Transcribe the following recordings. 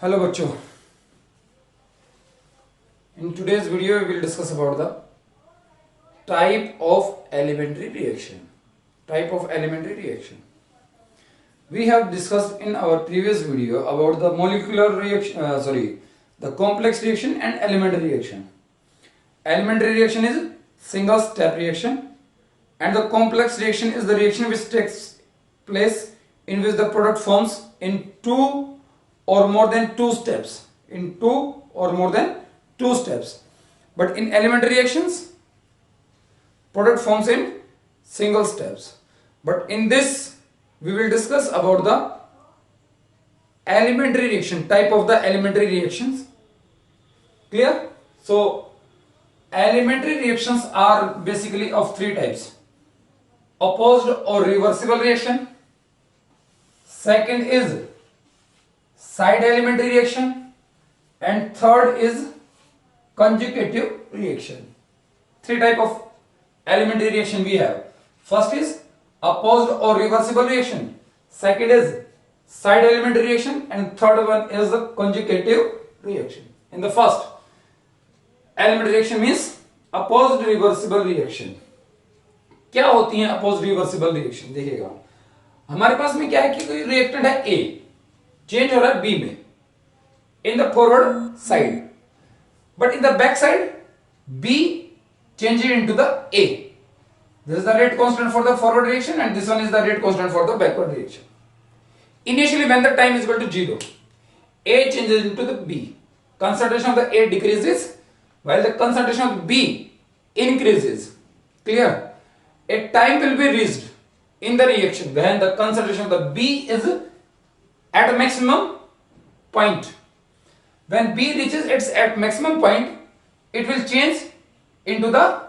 Hello बच्चों, in today's video we will discuss about the type of elementary reaction. We have discussed in our previous video about the molecular reaction, the complex reaction and elementary reaction. Elementary reaction is single step reaction and the complex reaction is the reaction which takes place in which the product forms in two or more than two steps. But in elementary reactions, product forms in single steps. But in this, we will discuss about the elementary reaction, type of the elementary reactions. Clear? So, elementary reactions are basically of three types: opposed or reversible reaction. Second is side elementary reaction, and third is conjugative reaction. Three type of elementary reaction we have. First is opposed or reversible reaction. Second is side elementary reaction, and third one is the conjugative reaction. In the first elementary reaction means opposed reversible reaction. क्या होती है opposed reversible reaction? देखिएगा, हमारे पास में क्या है कि कोई रिएक्टेंट है ए, चेंज हो रहा है बी में in the forward side, but in the back side B changes into the A. This is the rate constant for the forward reaction and this one is the rate constant for the backward reaction. Initially when the time is equal to 0, A changes into the B. Concentration of the A decreases while the concentration of B increases. Clear? A time will be reached in the reaction when the concentration of the B is at a maximum point. When B reaches its at maximum point, it will change into the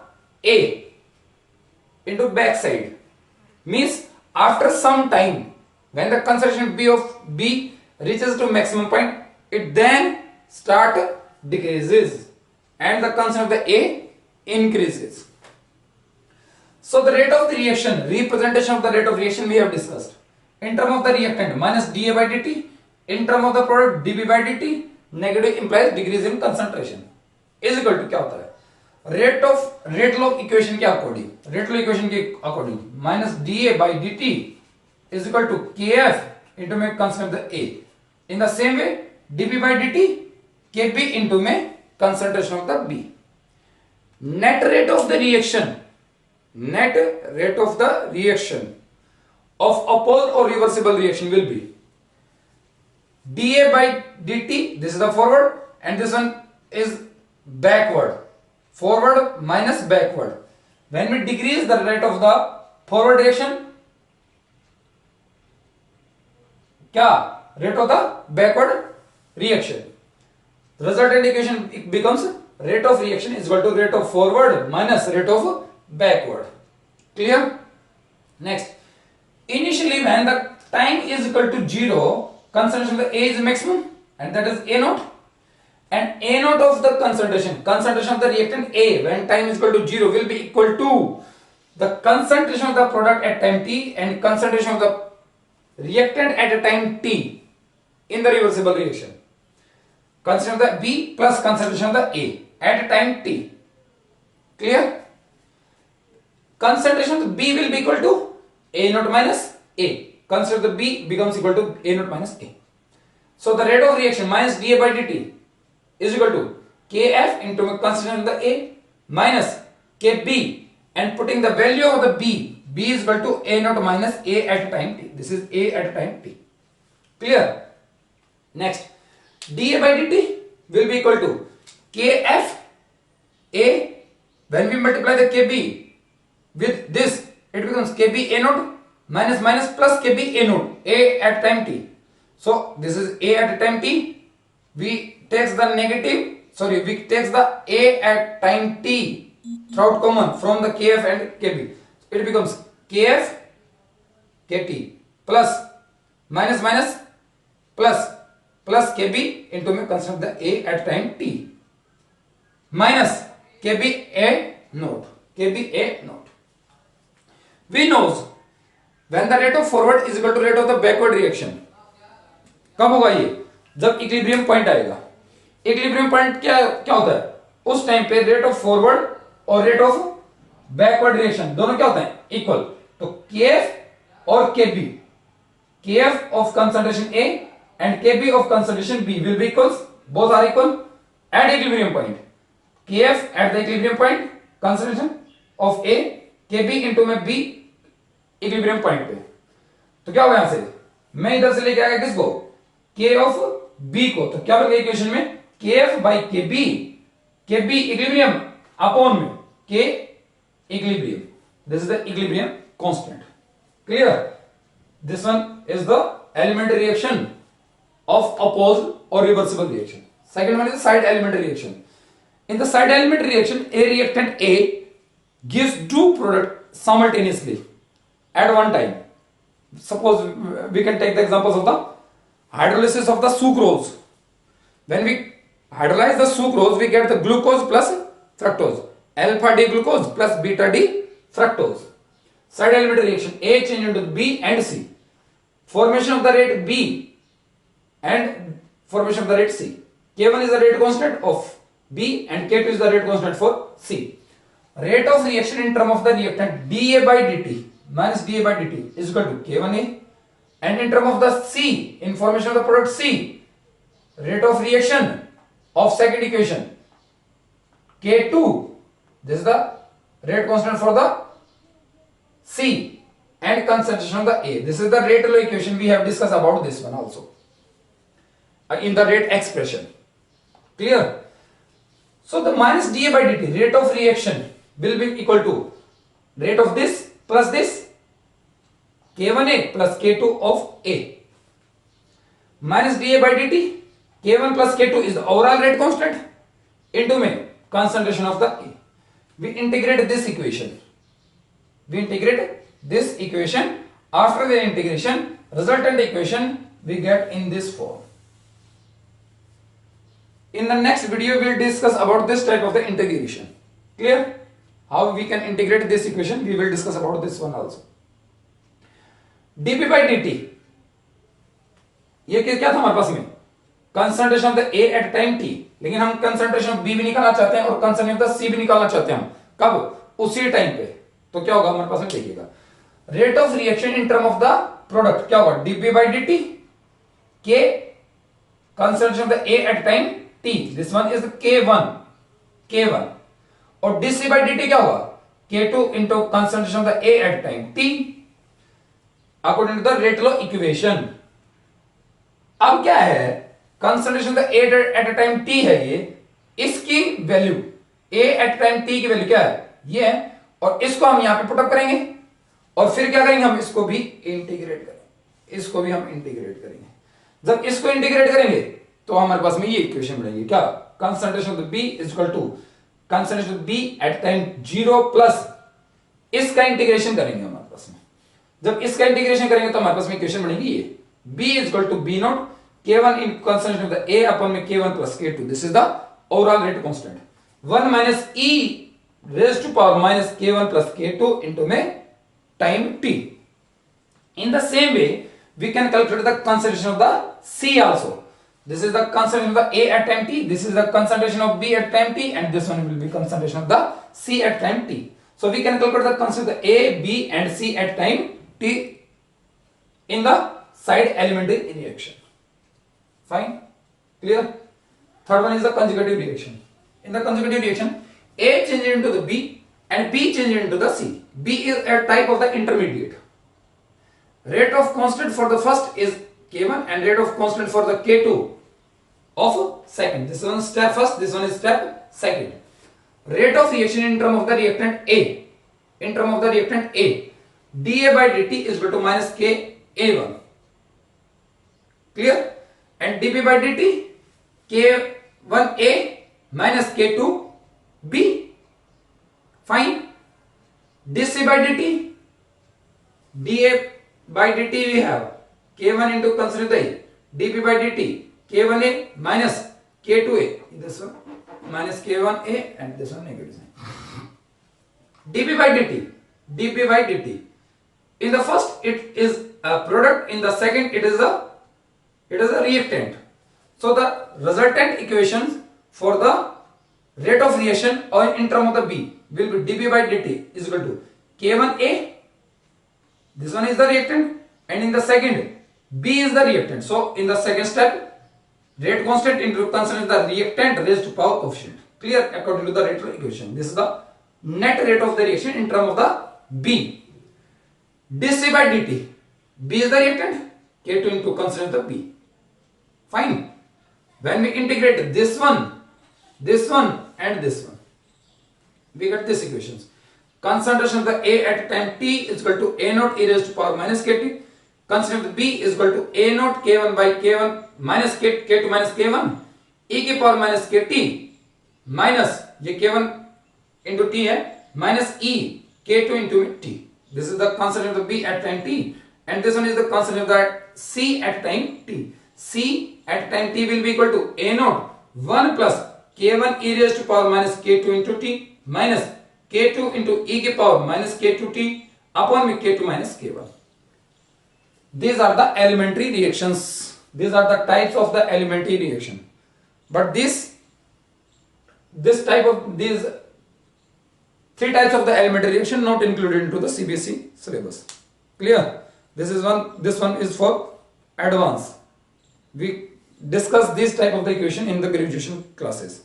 A, into back side. Means after some time, when the concentration B of B reaches to maximum point, it then start decreases and the concentration of the A increases. So the rate of the reaction, representation of the rate of reaction we have discussed. In term of the reactant minus dA by dt, in term of the product dB by dt, negative implies decrease in concentration, is equal to क्या होता है? Rate law equation के according minus dA by d t is equal to k f into में concentration of the A. In the same way dB by d t k b into में concentration of the B. Net rate of the reaction of opposed और reversible reaction will be dA by dt, this is the forward and this one is backward. Forward minus backward. When we decrease the rate of the forward reaction, क्या rate of the backward reaction? The resultant equation becomes rate of reaction is equal to rate of forward minus rate of backward. Clear? Next, initially when the time is equal to 0, concentration of the A is maximum and that is A naught, and A naught of the concentration of the reactant A when time is equal to 0 will be equal to the concentration of the product at time t and concentration of the reactant at a time t in the reversible reaction. Concentration of the B plus concentration of the A at a time t. Clear? Concentration of the B will be equal to A naught minus A. Concentration of the B becomes equal to A naught minus A. So the rate of reaction minus dA by dt is equal to Kf into concentration of the A minus Kb, and putting the value of the B is equal to A naught minus A at time t. This is A at time t. Clear? Next, dA by dt will be equal to Kf A. When we multiply the Kb with this, it becomes Kb A naught minus plus Kb A naught, A at time t. So this is A at time t. We takes the A at time t throughout common from the Kf and Kb. It becomes Kf Kt plus minus plus Kb into me consider the A at time t minus Kb A naught. We knows when the rate of forward is equal to rate of the backward reaction. कब होगा ये? जब equilibrium point आएगा। Equilibrium point क्या क्या होता है, उस टाइम पे रेट ऑफ फॉरवर्ड और रेट ऑफ बैकवर्ड रिएक्शन दोनों क्या होते हैं, इक्वल। तो केएफ और kb, kf of concentration A and kb of concentration B will be equal, both are equal at equilibrium point. Kf at the equilibrium point concentration of A, kb into में B equilibrium point पे। तो क्या होगा, यहां से मैं इधर से लेके आया किसको, के ऑफ बी को, तो क्या बनेगा इक्वेशन में, k f by k b equilibrium upon में k equilibrium, this is the equilibrium constant. Clear, this one is the elementary reaction of opposed और reversible reaction. Second one is side elementary reaction. In the side elementary reaction A reactant A gives two product simultaneously at one time. Suppose we can take the examples of the hydrolysis of the sucrose. When we hydrolyze the sucrose, we get the glucose plus fructose, alpha D glucose plus beta D fructose. Side elementary reaction, A change into B and C. Formation of the rate B and formation of the rate C. K1 is the rate constant of B and K2 is the rate constant for C. Rate of reaction in term of the reactant dA by dt minus dA by dt is equal to K1A, and in term of the C, in formation of the product C, rate of reaction of second equation K2, this is the rate constant for the C and concentration of the A. This is the rate law equation, we have discussed about this one also in the rate expression. Clear? So the minus dA by dt, rate of reaction, will be equal to rate of this plus this, K1A plus K2 of A, minus dA by dt, K1 plus K2 is the overall rate constant into में concentration of the A. We integrate this equation. After the integration, resultant equation we get in this form. In the next video we will discuss about this type of the integration. Clear? How we can integrate this equation, we will discuss about this one also. dP by dt, ये क्या था हमारे पास में, concentration of the A at time t, लेकिन हम concentration of B भी निकालना चाहते हैं और कंसंट्रेशन ऑफ द C भी निकालना चाहते हैं हम, कब, उसी टाइम पे। तो क्या होगा हमारे पास में, देखिएगा, rate of reaction in term of the product क्या होगा, dP by dt, K concentration of the A at time t, this one is K1, और dC by dt क्या होगा, K2 into concentration of the A at time t according to the rate law equation. अब क्या है, concentration of the A at a time t है ये, इसकी value A at time t की value क्या है, ये है, और इसको हम यहां पे पुटअप करेंगे और फिर क्या करेंगे, हम इसको भी इंटीग्रेट करेंगे। जब इसको इंटीग्रेट करेंगे तो हमारे पास में ये इक्वेशन बनेगी, क्या, concentration of the B is equal to concentration B at time 0 plus इसका इंटीग्रेशन करेंगे हमारे पास में। जब इसका इंटीग्रेशन करेंगे तो हमारे पास में इक्वेशन बनेगी ये, B is equal to B naught K1 in concentration of the A upon में K1 plus K2. This is the overall rate constant. 1 minus E raised to power minus K1 plus K2 into में time t. In the same way, we can calculate the concentration of the C also. This is the concentration of the A at time t, this is the concentration of B at time t, and this one will be concentration of the C at time t. So we can calculate the concentration of the A, B and C at time t in the side elementary reaction. Fine? Clear? Third one is the conjugative reaction. In the conjugative reaction, A changes into the B and B changes into the C. B is a type of the intermediate. Rate of constant for the first is K1 and rate of constant for the K2 of second. This one is step first, this one is step second. Rate of reaction in term of the reactant A. In term of the reactant A, dA by dt is equal to minus Ka1. Clear? And dP by dt, K1A minus K2B. Fine? dC by dt, dA by dt we have K1 into consider the dP by dt, K1A minus K2A, this one minus K1A and this one negative sign. dP by dt, in the first it is a product, in the second it is a reactant. So the resultant equations for the rate of reaction or in term of the B will be dB by dt is equal to K1A. This one is the reactant, and in the second B is the reactant. So in the second step, rate constant into consider the reactant raised to power coefficient. Clear? According to the rate equation. This is the net rate of the reaction in term of the B. dC by dt. B is the reactant. K2 into consider the B. Fine. When we integrate this one, and this one, we get this equations. Concentration of the A at time t is equal to A naught e raised to power minus kt. Concentration of the B is equal to A naught K1 by K1 minus K2 minus K1 e की power minus kt minus ये K1 into t है minus e K2 into t. This is the concentration of the B at time t, and this one is the concentration of the C at time t. C at time t will be equal to A naught 1 plus K1 e raised to power minus K2 into t minus K2 into e की power minus K2t upon with K2 minus K1. These are the elementary reactions. These are the types of the elementary reaction. But this type of these three types of the elementary reaction not included into the CBSE syllabus. Clear? This one is for advanced. We discuss this type of the equation in the graduation classes.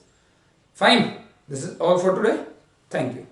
Fine. This is all for today. Thank you.